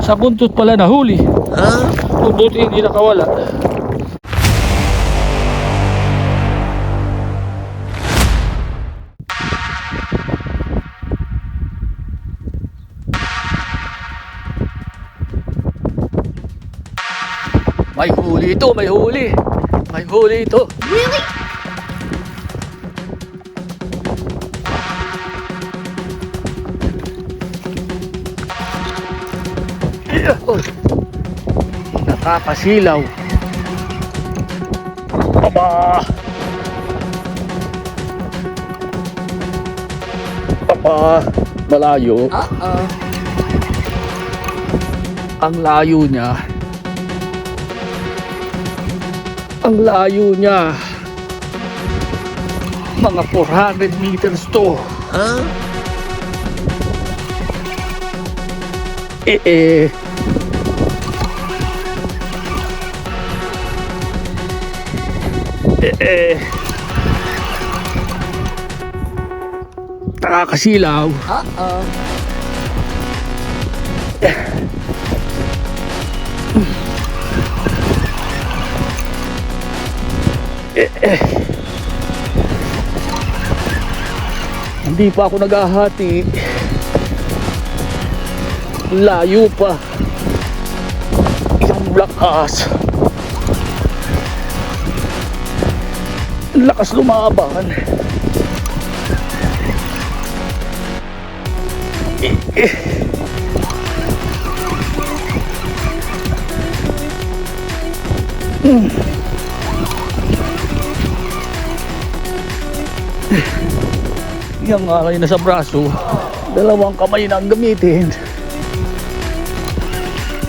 Sa buntot pala nahuli. Buti hindi nakawala. May huli ito, may huli. May huli ito. Really? Oh. Nakakasilaw. Aba. Aba, malayo. Ang layo niya. Ang layo niya. Mga 400 meters to. Nakakasilaw. Hindi pa ako naghahati. Layo pa. Yung lakas. Lakas lumaban. Yung alay na sa braso, dalawang kamay na ang gamitin.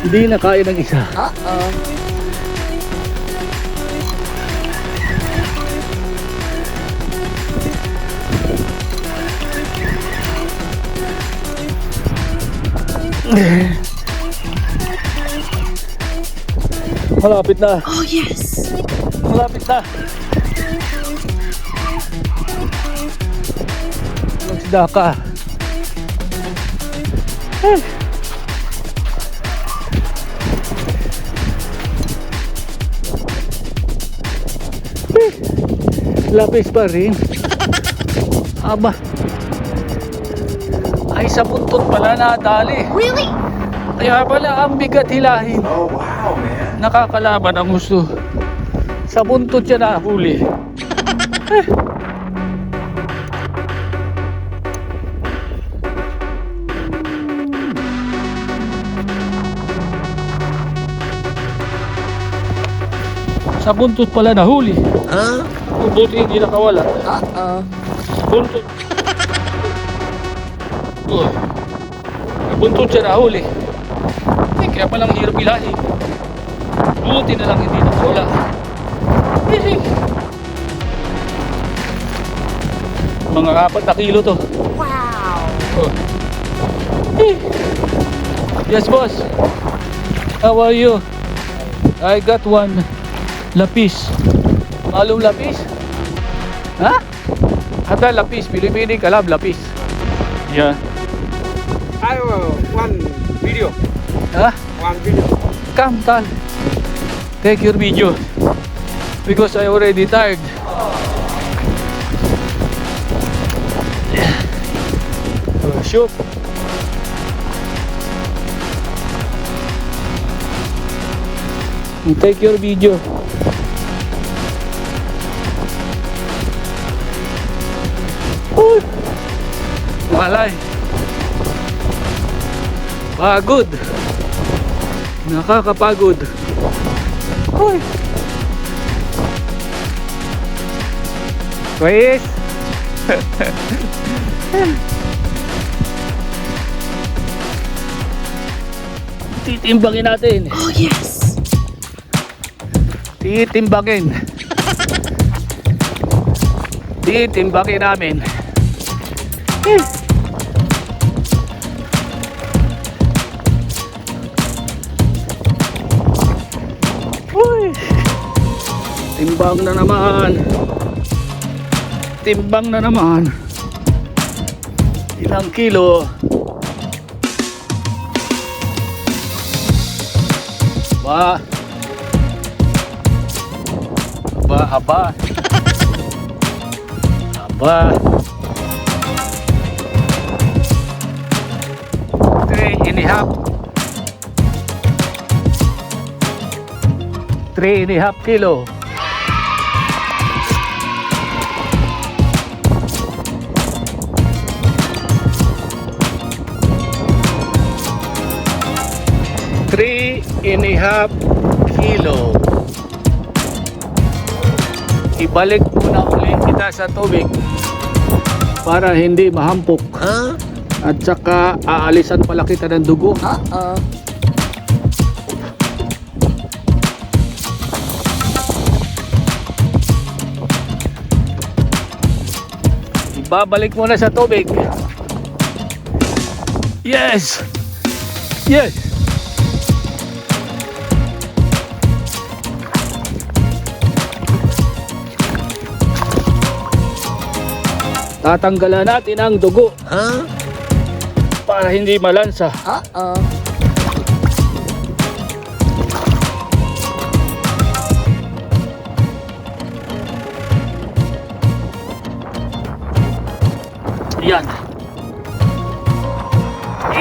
Hindi na kaya ng isa. Malapit na. Oh, yes. Malapit na. Magsida ka. Lapis pa rin. Aba. Ay, sa buntot pala nadali. Really? Kaya pala ang bigat hilahin. Oh, wow, man. Nakakalaban ang gusto. Sa buntot siya nahuli. Sa buntot pala nahuli. Buti hindi nakawala. Buntot. Buntot siya nahuli. Kaya palang hirap ilahin. Buti na lang hindi nakawala. Mga 4 na kilo to. Wow. Yes, boss. How are you? I got one lapis. Malong lapis? Ha? Hata lapis. Pilipini kalab lapis. Yeah. I have one video. Ha? One video. Come, Tal. Take your video. Because I already tired. Shoot. Take your video. Uy! Malay. Pagod. Nakakapagod. Uy! Chris! Titimbangin natin. Oh, yes. Titimbangin. Titimbangin namin. Uy! Timbang na naman. Timbang na naman. Ilang kilo? Aba. Aba. Aba. 3.5. 3.5 kilo. Three and a half kilo. Ibalik muna ulit kita sa tubig para hindi mahampok. At saka aalisan pala kita ng dugo. Uh-oh. Ibabalik muna sa tubig. Yes! Yes! Tatanggalan natin ang dugo. Para hindi malansa. Uh-oh. Yan.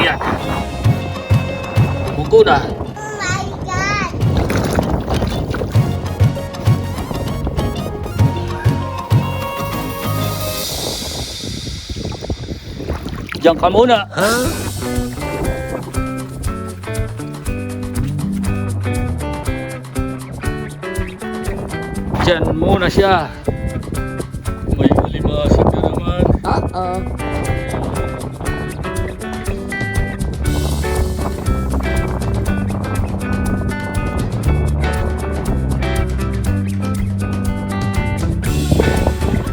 Yan. Buko na. Diyan ka muna. Diyan muna siya. May alimasag na naman. Uh-oh.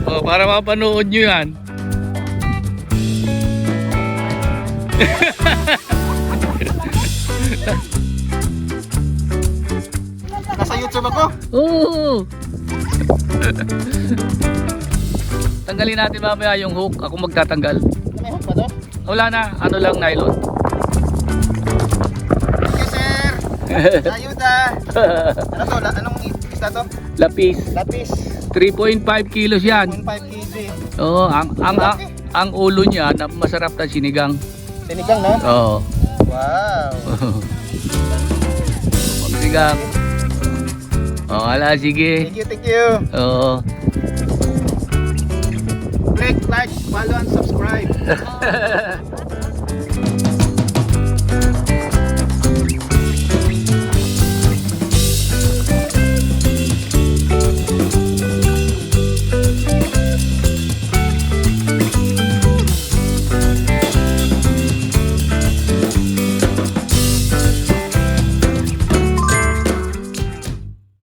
Oh, para mapanood nyo yan. Nasa YouTube ako. Oo. Tanggalin natin mamaya yung hook. Ako magtatanggal. May hook pa to? Wala na. Ano lang, nylon. Okay, sir. Ayuda. Ano to? Anong isda to? Lapis. Lapis. 3.5 kilos yan. 1.5 kg. Oo, ang ulo niya na masarap na sinigang. Sinigang, no? Oo. Wow. Pagsigang. Oo, ala, sige. Thank you, thank you. Oo. Click, like, follow, and subscribe.